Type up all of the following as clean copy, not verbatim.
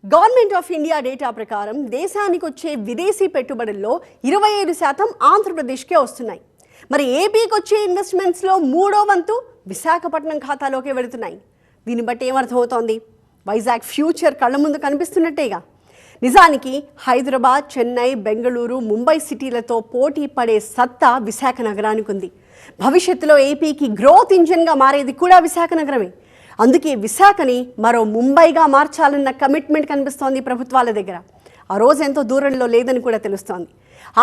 Government of India data ప్రకారం దేశానికి వచ్చే విదేశీ పెట్టుబడుల్లో 25% ఆంధ్రప్రదేశ్కే వస్తున్నాయి. మరి ఏపీకి వచ్చే ఇన్వెస్ట్మెంట్స్లో 3వ వంతు విశాఖపట్నం ఖాతాలోకే వెళుతున్నాయి. దీన్ని బట్టి ఏమర్థమవుతోంది? వైజాగ్ ఫ్యూచర్ కళ్ళ ముందు కనిపిస్తున్నట్టేగా. నిజానికి హైదరాబాద్, చెన్నై, బెంగళూరు, ముంబై సిటీలతో పోటీ పడే సత్తా విశాఖ నగరానికి ఉంది. భవిష్యత్తులో ఏపీకి గ్రోత్ ఇంజిన్గా మారేది కూడా విశాఖ నగరమే. అందుకే విశాఖని మరో ముంబైగా మార్చాలన్న కమిట్మెంట్ కనిపిస్తోంది ప్రభుత్వాల దగ్గర. ఆ రోజు ఎంతో దూరంలో లేదని కూడా తెలుస్తోంది.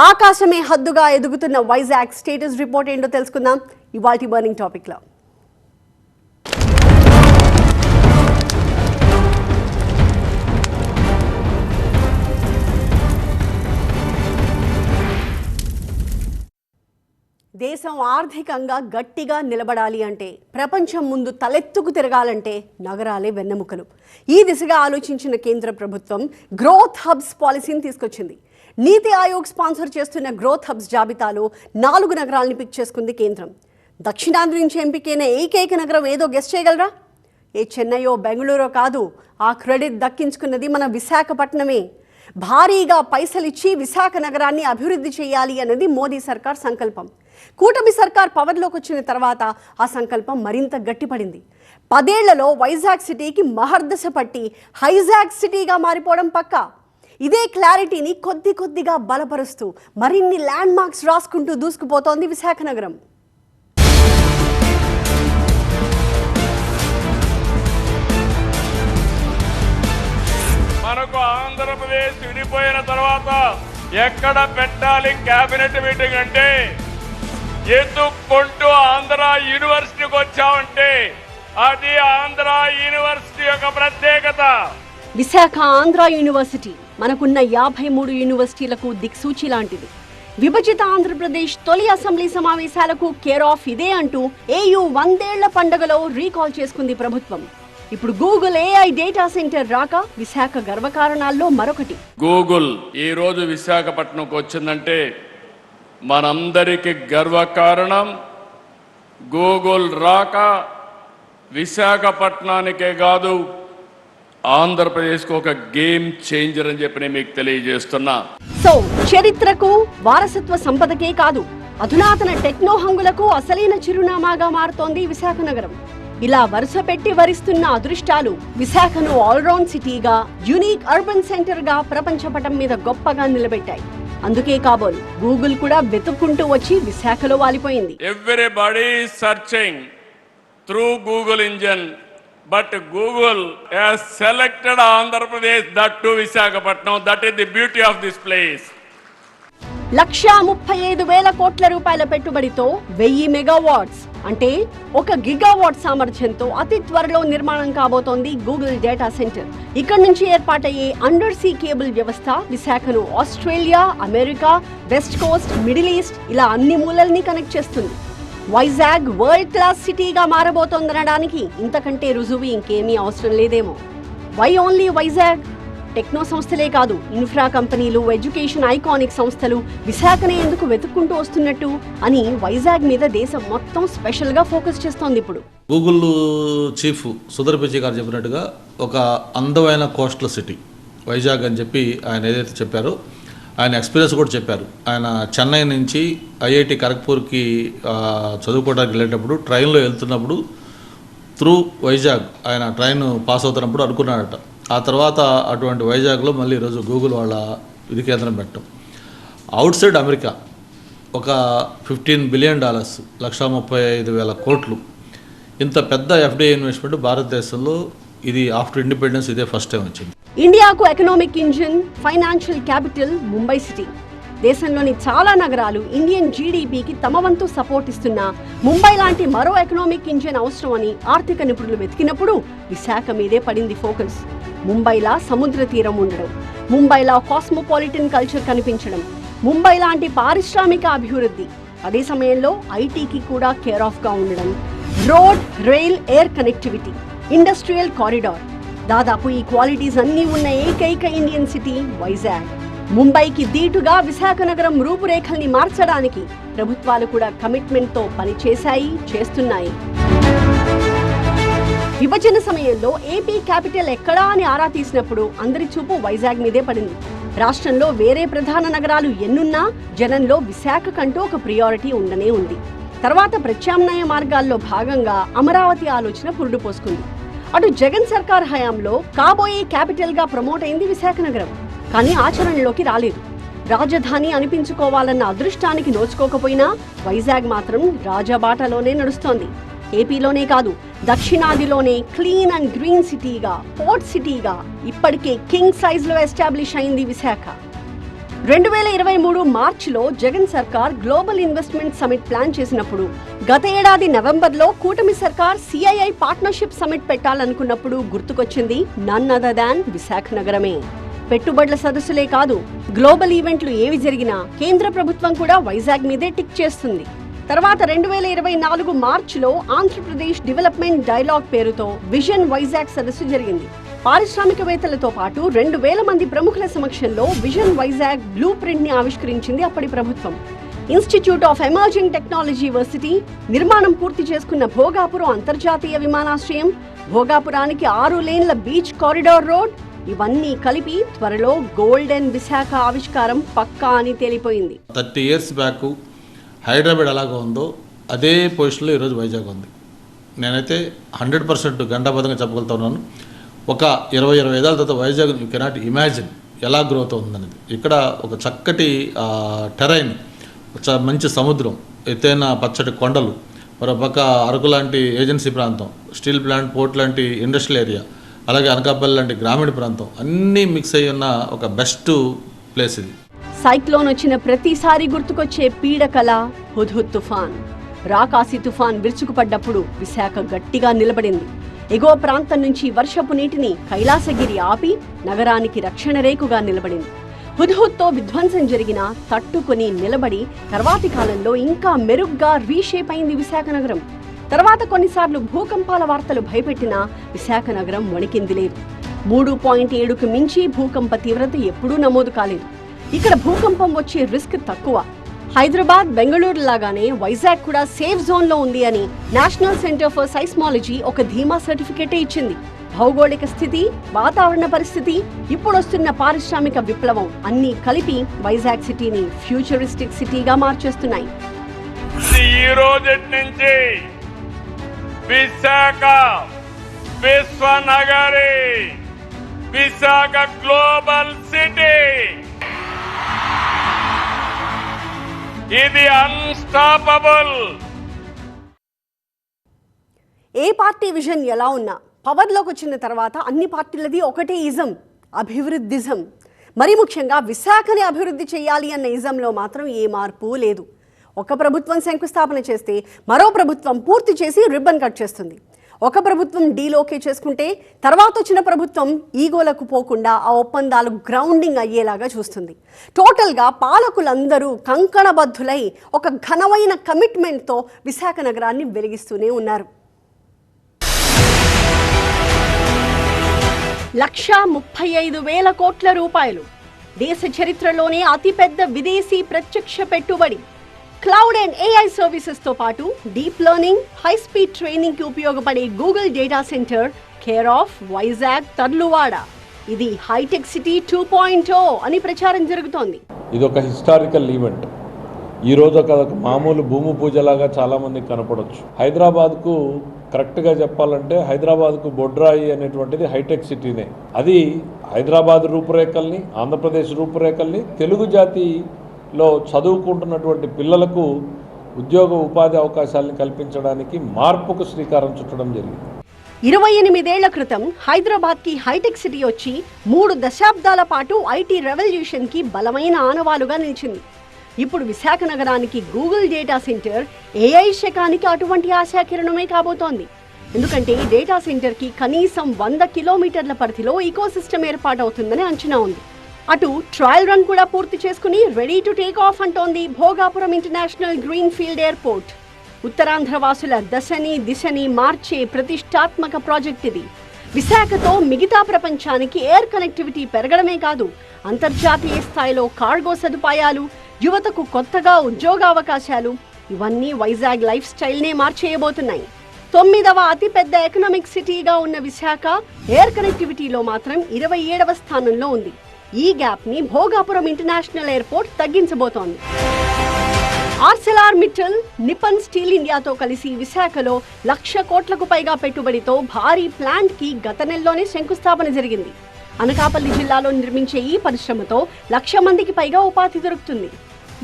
ఆకాశమే హద్దుగా ఎదుగుతున్న వైజాగ్ స్టేటస్ రిపోర్ట్ ఏంటో తెలుసుకుందాం ఇవాల్టి బర్నింగ్ టాపిక్లో. దేశం ఆర్థికంగా గట్టిగా నిలబడాలి అంటే, ప్రపంచం ముందు తలెత్తుకు తిరగాలంటే నగరాలే వెన్నెముకలు. ఈ దిశగా ఆలోచించిన కేంద్ర ప్రభుత్వం గ్రోత్ హబ్స్ పాలసీని తీసుకొచ్చింది. నీతి ఆయోగ్ స్పాన్సర్ చేస్తున్న గ్రోత్ హబ్స్ జాబితాలో 4 నగరాలను పిక్ చేసుకుంది కేంద్రం. దక్షిణాది నుంచి ఎంపికైన ఏకైక నగరం ఏదో గెస్ట్ చేయగలరా? ఏ చెన్నైయో బెంగళూరో కాదు, ఆ క్రెడిట్ దక్కించుకున్నది మన విశాఖపట్నమే. భారీగా పైసలిచ్చి విశాఖ నగరాన్ని అభివృద్ధి చేయాలి అన్నది మోదీ సర్కార్ సంకల్పం. కూటమి సర్కార్ పవర్లోకి వచ్చిన తర్వాత ఆ సంకల్పం మరింత గట్టిపడింది. 10 ఏళ్లలో వైజాగ్ సిటీకి మహర్దశ పట్టి హైజాగ్ సిటీగా మారిపోవడం పక్కా. ఇదే క్లారిటీని కొద్ది కొద్దిగా బలపరుస్తూ మరిన్ని ల్యాండ్ మార్క్స్ రాసుకుంటూ దూసుకుపోతోంది విశాఖ నగరం. మనకు ఆంధ్రప్రదేశ్ విడిపోయిన తర్వాత ఎక్కడ పెట్టాలి కేబినెట్ మీటింగ్ అంటే, ఎత్తుక్కుంటూ ఆంధ్ర యూనివర్సిటీకి వచ్చామంటే అది ఆంధ్ర యూనివర్సిటీ యొక్క ప్రత్యేకత. విశాఖ ఆంధ్ర యూనివర్సిటీ మనకున్న 53 యూనివర్సిటీలకు దిక్సూచి లాంటిది. విభజిత ఆంధ్రప్రదేశ్ తొలి అసెంబ్లీ సమావేశాలకు కేర్ ఆఫ్ ఇదే అంటూ ఏయూ 100 ఏళ్ల పండుగలో రీకాల్ చేసుకుంది ప్రభుత్వం. ఇప్పుడు గూగుల్ AI డేటా సెంటర్ రాక విశాఖ గర్వకారణాల్లో మరొకటి. గూగుల్ ఈ రోజు విశాఖపట్నంకు వచ్చిందంటే మనందరికి గర్వకారణం. గూగుల్ రాక విశాఖపట్నానికే కాదు ఆంధ్రప్రదేశ్కు ఒక గేమ్ చేంజర్ అని చెప్పి నేను మీకు తెలియజేస్తున్నా. సో చరిత్రకు వారసత్వ సంపదకే కాదు, అధునాతన టెక్నో హంగులకు అసలైన చిరునామాగా మారుతోంది విశాఖ నగరం. ఇలా వరుస పెట్టి వరిస్తున్న అదృష్టాలు విశాఖను ఆల్రౌండ్ సిటీగా, యూనిక్ అర్బన్ సెంటర్ గా ప్రపంచ పటం మీద గొప్పగా నిలబెట్టాయి. అందుకే కాబోలు గూగుల్ కూడా వెతుక్కుంటూ వచ్చి విశాఖలో వాలిపోయింది. Everybody searching through Google engine, but Google has selected Andhra Pradesh, that to Visakhapatnam. That is the beauty of this place. 1,35,000 కోట్ల రూపాయల పెట్టుబడితో 1000 మెగావాట్స్ అంటే 1 గిగావాట్ సామర్థ్యంతో అతి త్వరలో నిర్మాణం కాబోతోంది గూగుల్ డేటా సెంటర్. ఇక్కడి నుంచి ఏర్పాటయ్యే అండర్ సీ కేబుల్ వ్యవస్థ విశాఖను Australia, America, west Coast, middle east ఇలా అన్ని మూలల్ని కనెక్ట్ చేస్తుంది. వైజాగ్ వరల్డ్ క్లాస్ సిటీగా మారబోతోందనడానికి ఇంతకంటే రుజువు ఇంకేమీ అవసరం లేదేమో. Why only Vizag? టెక్నో సంస్థలే కాదు, ఇన్ఫ్రా కంపెనీలు, ఎడ్యుకేషన్ ఐకానిక్ సంస్థలు విశాఖనే ఎందుకు వెతుక్కుంటూ వస్తున్నట్టు అని వైజాగ్ మీద దేశం మొత్తం స్పెషల్గా ఫోకస్ చేస్తోంది ఇప్పుడు. గూగుల్ చీఫ్ సుధర్ పిచై గారు చెప్పినట్టుగా ఒక అందమైన కోస్టల్ సిటీ వైజాగ్ అని చెప్పి ఆయన ఏదైతే చెప్పారో ఆయన ఎక్స్పీరియన్స్ కూడా చెప్పారు. ఆయన చెన్నై నుంచి IIT ఖరగ్పూర్కి చదువుకోవడానికి వెళ్ళేటప్పుడు ట్రైన్లో వెళ్తున్నప్పుడు త్రూ వైజాగ్ ఆయన ట్రైన్ పాస్ అవుతున్నప్పుడు అనుకున్నాడట. ఆ తర్వాత అటువంటి వైజాగ్లో మళ్ళీ ఈరోజు గూగుల్ వాళ్ళ విధి కేంద్రం పెట్టడం. అవుట్ సైడ్ అమెరికా ఒక $15 బిలియన్, 135,000 కోట్లు, ఇంత పెద్ద FDI ఇన్వెస్ట్మెంట్ భారతదేశంలో ఇది ఆఫ్టర్ ఇండిపెండెన్స్ ఇదే ఫస్ట్ టైం వచ్చింది. ఇండియాకు economic engine, financial capital Mumbai city. దేశంలోని చాలా నగరాలు ఇండియన్ GDPకి తమ వంతు సపోర్ట్ ఇస్తున్న ముంబై లాంటి మరో ఎకనామిక్ ఇంజిన్ అవసరమని ఆర్థిక నిపుణులు వెతికినప్పుడు విశాఖ మీదే పడింది ఫోకస్. ముంబైలా సముద్ర తీరం ఉండడం, ముంబైలా కాస్మోపాలిటన్ కల్చర్ కనిపించడం, ముంబై లాంటి పారిశ్రామిక అభివృద్ధి, అదే సమయంలో ITకి కూడా కేర్ ఆఫ్ గా ఉండడం, road, rail, air connectivity, industrial corridor, దాదాపు ఈ క్వాలిటీస్ అన్నీ ఉన్న ఏకైక ఇండియన్ సిటీ వైజాగ్. ముంబైకి దీటుగా విశాఖ నగరం రూపురేఖల్ని మార్చడానికి ప్రభుత్వాలు కూడా కమిట్మెంట్తో పనిచేశాయి, చేస్తున్నాయి. విభజన సమయంలో ఏపీ క్యాపిటల్ ఎక్కడా అని ఆరా తీసినప్పుడు అందరి చూపు వైజాగ్ మీదే పడింది. రాష్ట్రంలో వేరే ప్రధాన నగరాలు ఎన్నున్నా జనంలో విశాఖ కంటూ ఒక ప్రియారిటీ ఉండనే ఉంది. తర్వాత ప్రత్యామ్నాయ మార్గాల్లో భాగంగా అమరావతి ఆలోచన పురుడు పోసుకుంది. అటు జగన్ సర్కార్ హయాంలో కాబోయే క్యాపిటల్ గా ప్రమోట్ అయింది విశాఖ నగరం. కానీ ఆచరణలోకి రాలేదు. రాజధాని అనిపించుకోవాలన్న అదృష్టానికి నోచుకోకపోయినా వైజాగ్ మాత్రం రాజబాటలోనే నడుస్తోంది. ఏపీలోనే కాదు, దక్షిణాదిలోనే క్లీన్ అండ్ గ్రీన్ సిటీగా, పోర్ట్ సిటీగా ఇప్పటికే కింగ్ సైజ్ లో ఎస్టాబ్లిష్ అయింది విశాఖ. 2023 మార్చిలో జగన్ సర్కార్ గ్లోబల్ ఇన్వెస్ట్మెంట్ సమిట్ ప్లాన్ చేసినప్పుడు, గత ఏడాది నవంబర్లో కూటమి సర్కార్ CII పార్ట్నర్షిప్ సమిట్ పెట్టాలనుకున్నప్పుడు గుర్తుకొచ్చింది నన్ అదర్ దాన్ విశాఖ నగరమే. పెట్టుబడుల సదస్సులే కాదు, గ్లోబల్ ఈవెంట్లు ఏవి జరిగినా కేంద్ర ప్రభుత్వం కూడా వైజాగ్ మీదే టిక్ చేస్తుంది. తర్వాత 2024 మార్చిలో ఆంధ్రప్రదేశ్ డెవలప్మెంట్ డైలాగ్ పేరుతో విజన్ వైజాగ్ సదస్సు జరిగింది. పారిశ్రామికవేత్తలతో పాటు 2000 మంది ప్రముఖుల సమక్షంలో విజన్ వైజాగ్ బ్లూ ప్రింట్ ని ఆవిష్కరించింది అప్పటి ప్రభుత్వం. Institute of emerging technology varsity, నిర్మాణం పూర్తి చేసుకున్న భోగాపురం అంతర్జాతీయ విమానాశ్రయం, భోగాపురానికి 6 లేన్ల బీచ్ కారిడార్ రోడ్, ఇవన్నీ కలిపి త్వరలో గోల్డెన్ విశాఖ ఆవిష్కారం పక్కా అని తేలిపోయింది. 30 years బ్యాక్ హైదరాబాద్ ఎలాగో ఉందో అదే పొజిషన్లో ఈరోజు వైజాగ్ ఉంది. నేనైతే 100% గంటాబద్ధంగా చెప్పగలుగుతున్నాను. ఒక 20-25 ఏళ్ళ తర్వాత వైజాగ్ యూ కెనాట్ ఇమాజిన్ ఎలా గ్రోత్ అవుతుందనేది. ఇక్కడ ఒక చక్కటి టెరైన్, మంచి సముద్రం, ఎత్తైన పచ్చటి కొండలు, మరొక అరకు లాంటి ఏజెన్సీ ప్రాంతం, స్టీల్ ప్లాంట్, పోర్ట్ లాంటి ఇండస్ట్రియల్ ఏరియా, అలాగే అనకాపల్లి లాంటి గ్రామీణ ప్రాంతం అన్నీ మిక్స్ అయ్యి ఉన్న ఒక బెస్ట్ ప్లేస్ ఇది. సైక్లోన్ వచ్చిన ప్రతిసారి గుర్తుకొచ్చే పీడకల హుద్హుద్ తుఫాన్. రాకాసి తుఫాన్ విరుచుకుపడ్డప్పుడు విశాఖ గట్టిగా నిలబడింది. ఎగువ ప్రాంతం నుంచి వర్షపు నీటిని కైలాసగిరి ఆపి నగరానికి రక్షణ రేకుగా నిలబడింది. హుద్హుద్తో విధ్వంసం జరిగినా తట్టుకుని నిలబడి తర్వాతి కాలంలో ఇంకా మెరుగ్గా రీషేప్ అయింది విశాఖ నగరం. తర్వాత కొన్నిసార్లు భూకంపాల వార్తలు భయపెట్టినా విశాఖ నగరం వణికింది లేదు. 3.7కు మించి భూకంప తీవ్రత ఎప్పుడూ నమోదు కాలేదు. ఇక్కడ భూకంపం వచ్చే రిస్క్ తక్కువ. హైదరాబాద్, బెంగళూరు లాగానే వైజాగ్ కూడా సేఫ్ జోన్ లో ఉంది అని నేషనల్ సెంటర్ ఫర్ సైస్మాలజీ ఒక ధీమా సర్టిఫికేటే ఇచ్చింది. భౌగోళిక స్థితి, వాతావరణ పరిస్థితి, ఇప్పుడొస్తున్న పారిశ్రామిక విప్లవం అన్నీ కలిపి వైజాగ్ సిటీని ఫ్యూచరిస్టిక్ సిటీగా మార్చేస్తున్నాయి. ఈ రోజు నుంచి విశాఖ విశ్వనగరి, విశాఖ గ్లోబల్ సిటీ, ఇది అన్స్టాపబుల్. ఏ పార్టీ విజన్ ఎలా ఉన్నా పవర్లోకి వచ్చిన తర్వాత అన్ని పార్టీలది ఒకటే ఇజం, అభివృద్ధిజం. మరి ముఖ్యంగా విశాఖని అభివృద్ధి చేయాలి అన్న ఇజంలో మాత్రం ఏ మార్పు లేదు. ఒక ప్రభుత్వం శంకుస్థాపన చేస్తే మరో ప్రభుత్వం పూర్తి చేసి రిబ్బన్ కట్ చేస్తుంది. ఒక ప్రభుత్వం డీల్ ఓకే చేసుకుంటే తర్వాత వచ్చిన ప్రభుత్వం ఈగోలకు పోకుండా ఆ ఒప్పందాలు గ్రౌండింగ్ అయ్యేలాగా చూస్తుంది. టోటల్గా పాలకులందరూ కంకణబద్ధులై ఒక ఘనమైన కమిట్మెంట్తో విశాఖ నగరాన్ని వెలిగిస్తూనే ఉన్నారు. 1,35,000 కోట్ల రూపాయలు, దేశ చరిత్రలోనే అతిపెద్ద విదేశీ ప్రత్యక్ష పెట్టుబడి. క్లౌడ్ అండ్ AI సర్వీసెస్ తో పాటు deep learning, high speed training కి ఉపయోగపడే Google data centre care of Vizag Tarluvada. ఇది హైటెక్ సిటీ 2.0 అని ప్రచారం జరుగుతోంది. ఇది ఒక హిస్టారికల్ ఈవెంట్. ఈ రోజు ఒక మామూలు భూమి పూజలాగా చాలా మందికి కనపడవచ్చు. హైదరాబాద్కు కరెక్ట్గా చెప్పాలంటే హైదరాబాద్కు బొడ్రాయి అనేటువంటిది హైటెక్ సిటీనే. అది హైదరాబాద్ రూపురేఖల్ని, ఆంధ్రప్రదేశ్ రూపురేఖల్ని, తెలుగు జాతిలో చదువుకుంటున్నటువంటి పిల్లలకు ఉద్యోగ ఉపాధి అవకాశాలను కల్పించడానికి మార్పుకు శ్రీకారం చుట్టడం జరిగింది. 28 ఏళ్ల క్రితం హైదరాబాద్కి హైటెక్ సిటీ వచ్చి 3 దశాబ్దాల పాటు ఐటీ రెవల్యూషన్కి బలమైన ఆనవాలుగా నిలిచింది. ఇప్పుడు విశాఖ నగరానికి గూగుల్ డేటా సెంటర్ AI శకానికి అటువంటి ఆశాకిరణమే కాబోతోంది. ఎందుకంటే డేటా సెంటర్కి కనీసం 100 కిలోమీటర్ల పరిధిలో ఈకోసిస్టమ్ ఏర్పాటవుతుందని అంచనా ఉంది. అటు ట్రయల్ రన్ కూడా పూర్తి చేసుకుని రెడీ టు టేక్ ఆఫ్ అంటోంది Bhogapuram international green field airport. Uttarandhra వాసుల దశని దిశని మార్చే ప్రతిష్టాత్మక ప్రాజెక్ట్ ఇది. విశాఖతో మిగతా ప్రపంచానికి ఎయిర్ కనెక్టివిటీ పెరగడమే కాదు, అంతర్జాతీయ స్థాయిలో కార్గో సదుపాయాలు, యువతకు కొత్తగా ఉద్యోగావకాశాలు, ఇవన్నీ వైజాగ్ లైఫ్ స్టైల్నే మార్చేయబోతున్నాయి. 9వ అతిపెద్ద ఎకనామిక్ సిటీగా ఉన్న విశాఖ ఎయిర్ కనెక్టివిటీలో మాత్రం 27వ స్థానంలో ఉంది. ఈ గ్యాప్ ని భోగాపురం ఇంటర్నేషనల్ ఎయిర్పోర్ట్ తగ్గించబోతోంది. ఆర్సెలార్ మిట్టల్, నిప్పన్ స్టీల్ ఇండియాతో కలిసి విశాఖలో 1,00,000 కోట్లకు పైగా పెట్టుబడితో భారీ ప్లాంట్ కి గత నెలలోనే శంకుస్థాపన జరిగింది. అనకాపల్లి జిల్లాలో నిర్మించే ఈ పరిశ్రమతో 1,00,000 మందికి పైగా ఉపాధి దొరుకుతుంది.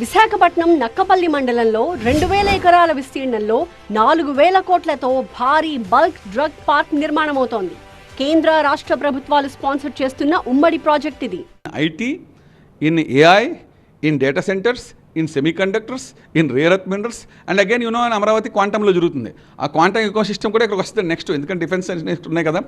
విశాఖపట్నం నక్కపల్లి మండలంలో 2,000 ఎకరాల విస్తీర్ణంలో 4,000 కోట్లతో భారీ బల్క్ డ్రగ్ పార్క్ నిర్మాణమవుతోంది. కేంద్ర రాష్ట్ర ప్రభుత్వాలు స్పాన్సర్ చేస్తున్న ఉమ్మడి ప్రాజెక్ట్ ఇది. IT, in AI, in data centers, in semiconductors, in rare earth minerals, and again in Amaravati క్వాంటంలో జరుగుతుంది. ఆ క్వాంటమ్ ఎకో సిస్టమ్ కూడా ఇక్కడికి వస్తుంది నెక్స్ట్, ఎందుకంటే డిఫెన్స్ నెక్స్ట్ ఉన్నాయి కదా.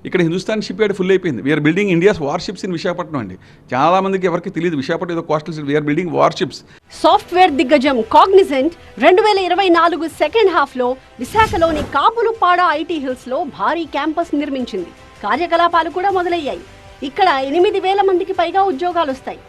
ఇక్కడ హిందుస్థాన్ షిప్ యార్డ్ ఫుల్ అయిపోయింది. We are building India's warships in Visakhapatnam అండి. చాలా మందికి ఎవరికి తెలియదు విశాఖపట్నం ఏదో coastal city. We are building warships. Software దిగ్గజం కాగ్నిజెంట్ 2024 సెకండ్ హాఫ్లో విశాఖలోని కాపులుపాడ ఐటీ హిల్స్లో భారీ క్యాంపస్ నిర్మించింది. కార్యకలాపాలు కూడా మొదలయ్యాయి. ఇక్కడ 8,000 మందికి పైగా ఉద్యోగాలు వస్తాయి.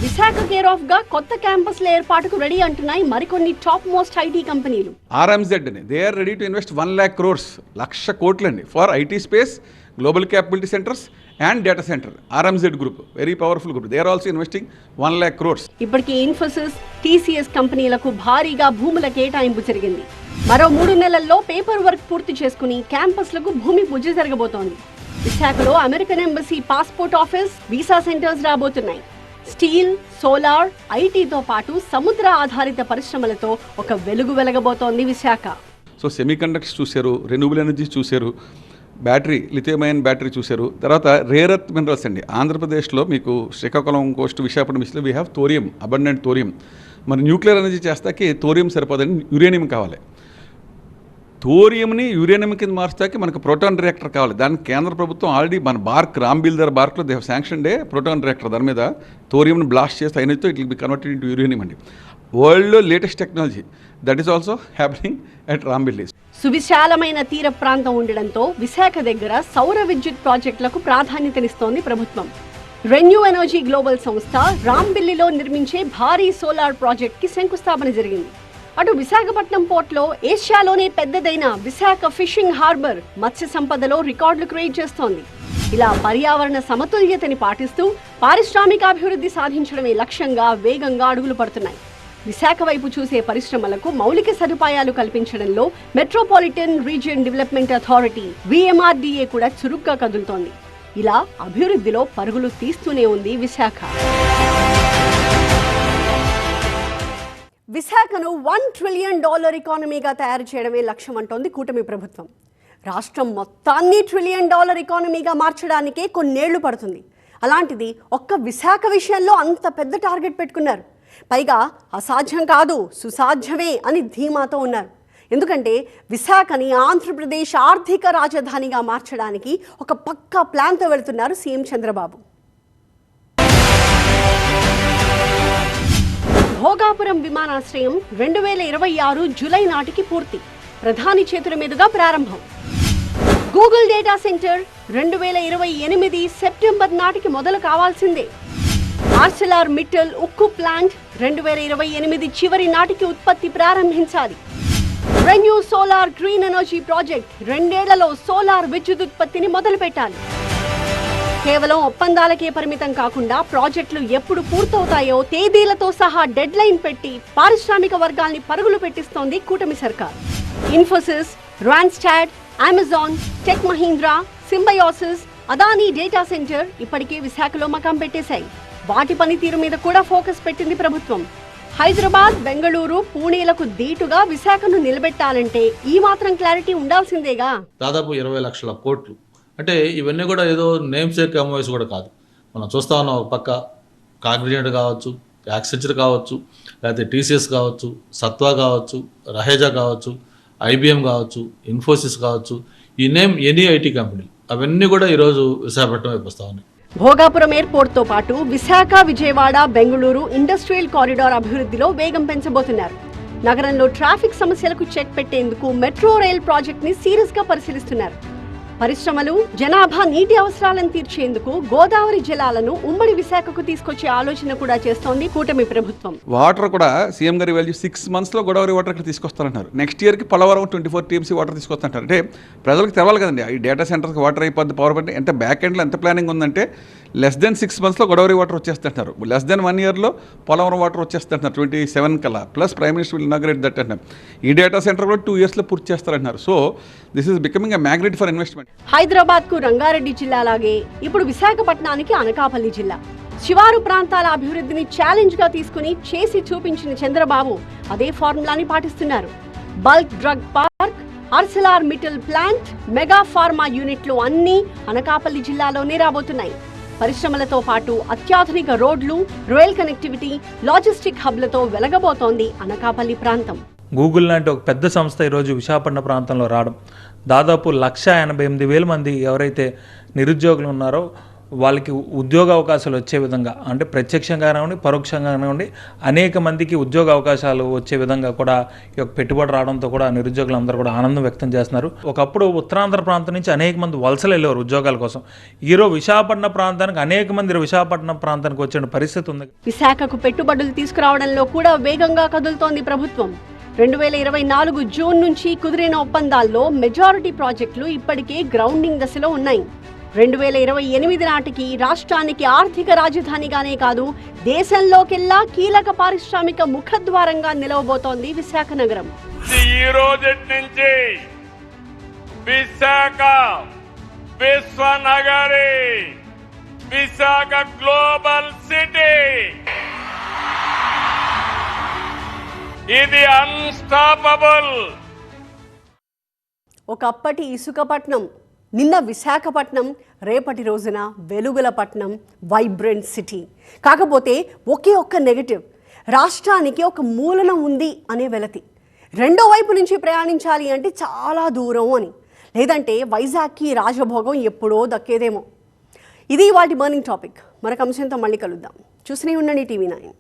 విశాఖ కేర్ ఆఫ్ గా కొత్త క్యాంపస్ల ఏర్పాటుకు రెడీ అంటున్నాయి మరికొన్ని టాప్ మోస్ట్ ఐటీ కంపెనీలు. RMZ అని they are ready to invest 1,00,000 crores, 1,00,000 కోట్లండి for IT space, global capability centres and data centre. RMZ group very powerful group. They are also investing 1,00,000 crores. ఇప్పటికే Infosys, TCS కంపెనీలకు భారీగా భూముల కేటాయింపు జరిగింది. మరో 3 నెలల్లో పేపర్ వర్క్ పూర్తి చేసుకుని క్యాంపస్లకు భూమి పూజ జరగబోతోంది. విశాఖలో American embassy, passport office, visa centres రాబోతున్నాయి. స్టీల్, సోలార్, ఐటీతో పాటు సముద్ర ఆధారిత పరిశ్రమలతో ఒక వెలుగు వెలగబోతోంది విశాఖ. సో సెమీకండక్టర్స్ చూశారు, రెన్యూబుల్ ఎనర్జీ చూశారు, బ్యాటరీ, లిథియం అయన్ బ్యాటరీ చూశారు. తర్వాత రేర్ ఎర్త్ మినరల్స్ అండి. ఆంధ్రప్రదేశ్లో మీకు శ్రీకాకుళం కోస్ట్, విశాఖపట్నం విషయంలో we have thorium, abundant thorium. మరి న్యూక్లియర్ ఎనర్జీ చేస్తాకి థోరియం సరిపోదని యురేనియం కావాలి. థోరియంని యురేనియం కింద మార్చాకి మనకు ప్రోటాన్ రియాక్టర్ కావాలి. దానికి కేంద్ర ప్రభుత్వం ఆల్రెడీ మన బార్క్, రాంబిల్దర్ బార్క్లో they have sanction the proton reactor. దాని మీద థోరియంని బ్లాస్ట్ చేస్తే అయినతో it will be converted into uranium అండి. వరల్డ్లో latest technology that is also happening at Rambilli. సువిశాలమైన తీర ప్రాంతం ఉండడంతో విశాఖ దగ్గర సౌర విద్యుత్ ప్రాజెక్టులకు ప్రాధాన్యతనిస్తోంది ప్రభుత్వం. రెన్యూ ఎనర్జీ గ్లోబల్ సంస్థ రాంబిల్లిలో నిర్మించే భారీ సోలార్ ప్రాజెక్ట్కి శంకుస్థాపన జరిగింది. అటు విశాఖపట్నం పోర్ట్లో ఏషియాలోనే పెద్దదైన విశాఖ ఫిషింగ్ హార్బర్ మత్స్య సంపదలో రికార్డులు క్రియేట్ చేస్తోంది. ఇలా పర్యావరణ సమతుల్యతని పాటిస్తూ పారిశ్రామికాభివృద్ధి సాధించడమే లక్ష్యంగా వేగంగా అడుగులు పడుతున్నాయి. విశాఖ వైపు చూసే పరిశ్రమలకు మౌలిక సదుపాయాలు కల్పించడంలో metropolitan region development authority VMRDA కూడా చురుగ్గా కదులుతోంది. ఇలా అభివృద్ధిలో పరుగులు తీస్తూనే ఉంది విశాఖ. విశాఖను $1 ట్రిలియన్ ఎకానమీగా తయారు చేయడమే లక్ష్యం అంటోంది కూటమి ప్రభుత్వం. రాష్ట్రం మొత్తాన్ని $1 ట్రిలియన్ ఎకానమీగా మార్చడానికే కొన్నేళ్లు పడుతుంది. అలాంటిది ఒక్క విశాఖ విషయంలో అంత పెద్ద టార్గెట్ పెట్టుకున్నారు. పైగా అసాధ్యం కాదు, సుసాధ్యమే అని ధీమాతో ఉన్నారు. ఎందుకంటే విశాఖని ఆంధ్రప్రదేశ్ ఆర్థిక రాజధానిగా మార్చడానికి ఒక పక్కా ప్లాన్తో వెళ్తున్నారు సీఎం చంద్రబాబు. భోగాపురం విమానాశ్రయం 2026 జూలై నాటికి పూర్తి, ప్రధాని చేతుల మీదుగా ప్రారంభం. గూగుల్ డేటా సెంటర్ 2028 సెప్టెంబర్ నాటికి మొదలు కావాల్సిందే. ఆర్సెలార్ మిట్టల్ ఉక్కు ప్లాంట్ 2028 చివరి నాటికి ఉత్పత్తి ప్రారంభించాలి. Renew solar green energy project 2 ఏళ్లలో సోలార్ విద్యుత్ ఉత్పత్తిని మొదలు పెట్టాలి. కేవలం ఒప్పందాలకే పరిమితం కాకుండా ప్రాజెక్టులు ఎప్పుడు పూర్తవుతాయో తేదీలతో సహా డెడ్ లైన్ పెట్టి పారిశ్రామిక వర్గాల్ని పరుగులు పెట్టిస్తోంది కూటమి సర్కార్. Infosys, Randstad, Amazon, Tech Mahindra, Symbiosis, Adani data centre ఇప్పటికే విశాఖలో మకాం పెట్టేశాయి. వాటి పనితీరు మీద కూడా ఫోకస్ పెట్టింది ప్రభుత్వం. హైదరాబాద్, బెంగళూరు, పూణేలకు దీటుగా విశాఖను నిలబెట్టాలంటే ఈ మాత్రం క్లారిటీ ఉండాల్సిందేగా. దాదాపు 20 లక్షల కోట్లు అంటే ఇవన్నీ కూడా ఏదో నేమ్ సేక్ ఎంఓఎస్ కూడా కాదు. మనం చూస్తా ఉన్నాం, ఒక పక్క కాగ్నిజెంట్ కావచ్చు, యాక్సెంచర్ కావచ్చు, లేకపోతే TCS కావచ్చు, సత్వా కావచ్చు, రహేజా కావచ్చు, IBM కావచ్చు, ఇన్ఫోసిస్ కావచ్చు, ఈ నేమ్ ఎనీ ఐటీ కంపెనీ అవన్నీ కూడా ఈరోజు విశాఖపట్నం వైపు వస్తూ ఉన్నాయి. భోగాపురం ఎయిర్పోర్ట్తో పాటు విశాఖ, విజయవాడ, బెంగళూరు ఇండస్ట్రియల్ కారిడార్ అభివృద్ధిలో వేగం పెంచబోతున్నారు. నగరంలో ట్రాఫిక్ సమస్యలకు చెక్ పెట్టేందుకు మెట్రో రైల్ ప్రాజెక్ట్ని సీరియస్గా పరిశీలిస్తున్నారు. పరిశ్రమలు, జనాభా నీటి అవసరాలను తీర్చేందుకు గోదావరి జలాలను ఉమ్మడి విశాఖకు తీసుకొచ్చే ఆలోచన కూడా చేస్తోంది కూటమి ప్రభుత్వం. వాటర్ కూడా సీఎం గారి వాల్యూ 6 monthsలో గోదావరి వాటర్ ఇక్కడ తీసుకొస్తారంటున్నారు. నెక్స్ట్ ఇయర్కి పోలవరం 24 TMC వాటర్ తీసుకొస్తారంటారు. అంటే ప్రజలకు తెలవాలి కదండి, ఈ డేటా సెంటర్కి వాటర్ అయిపోద్ది, పవర్ పట్టి ఎంత బ్యాక్ ఎండ్లో ఎంత ప్లానింగ్ ఉందంటే less than 6 monthsలో గోదావరి వాటర్ వచ్చేస్తుంటారు, less than 1 yearలో పోలవరం వాటర్ వచ్చేస్తుంటారు 27 కల్లా. Plus prime minister will inaugurate that అంటున్నారు. ఈ డేటా సెంటర్ కూడా 2 yearsలో పూర్తి చేస్తారంటున్నారు. So this is becoming a magnet for investment. Hyderabad కు రంగారెడ్డి జిల్లా లాగే ఇప్పుడు విశాఖపట్నానికి అనకాపల్లి జిల్లా. శివారు ప్రాంతాల అభివృద్ధిని ఛాలెంజ్ గా తీసుకుని చేసి చూపించిన చంద్రబాబు అదే ఫార్ములాని పాటిస్తున్నారు. Bulk drug park, Arcelor Mittal plant, mega pharma యూనిట్లు అన్నీ అనకాపల్లి జిల్లాలోనే రాబోతున్నాయి. పరిశ్రమలతో పాటు అత్యాధునిక రోడ్లు, రైల్ కనెక్టివిటీ, లాజిస్టిక్ హబ్లతో వెలగబోతోంది అనకాపల్లి ప్రాంతం. గూగుల్ లాంటి ఒక పెద్ద సంస్థ ఈరోజు విశాఖపట్నం ప్రాంతంలో రావడం, దాదాపు 188,000 మంది ఎవరైతే నిరుద్యోగులు ఉన్నారో వాళ్ళకి ఉద్యోగ అవకాశాలు వచ్చే విధంగా, అంటే ప్రత్యక్షంగా కానివ్వండి, పరోక్షంగా కానివ్వండి, అనేక మందికి ఉద్యోగ అవకాశాలు వచ్చే విధంగా కూడా ఈ యొక్క పెట్టుబడి రావడంతో కూడా నిరుద్యోగులు అందరూ కూడా ఆనందం వ్యక్తం చేస్తున్నారు. ఒకప్పుడు ఉత్తరాంధ్ర ప్రాంతం నుంచి అనేక మంది వలసలు వెళ్ళేవారు ఉద్యోగాల కోసం. ఈరోజు విశాఖపట్నం ప్రాంతానికి అనేక మంది విశాఖపట్నం ప్రాంతానికి వచ్చిన పరిస్థితి ఉంది. విశాఖకు పెట్టుబడులు తీసుకురావడంలో కూడా వేగంగా కదులుతోంది ప్రభుత్వం. 2024 జూన్ నుంచి కుదిరిన ఒప్పందాల్లో మెజారిటీ ప్రాజెక్టులు ఇప్పటికే గ్రౌండింగ్ దశలో ఉన్నాయి. 2028 నాటికి రాష్ట్రానికి ఆర్థిక రాజధానిగానే కాదు, దేశంలోకెల్లా కీలక పారిశ్రామిక ముఖద్వారంగా నిలవబోతోంది విశాఖ నగరం. ఈ రోజు నుంచి విశాఖ విశ్వనగరి, విశాఖ గ్లోబల్ సిటీ, ఇది అన్స్టాపబుల్. ఒకప్పటి ఇసుకపట్నం, నిన్న విశాఖపట్నం, రేపటి రోజున వెలుగుల పట్నం, వైబ్రెంట్ సిటీ. కాకపోతే ఒకే ఒక్క నెగటివ్, రాష్ట్రానికి ఒక మూలన ఉంది అనే వెలతి. రెండో వైపు నుంచి ప్రయాణించాలి అంటే చాలా దూరం అని, లేదంటే వైజాగ్కి రాజభోగం ఎప్పుడో దక్కేదేమో. ఇది వాటి బర్నింగ్ టాపిక్. మరొక అంశంతో మళ్ళీ కలుద్దాం. చూస్తూనే ఉండండి TV9.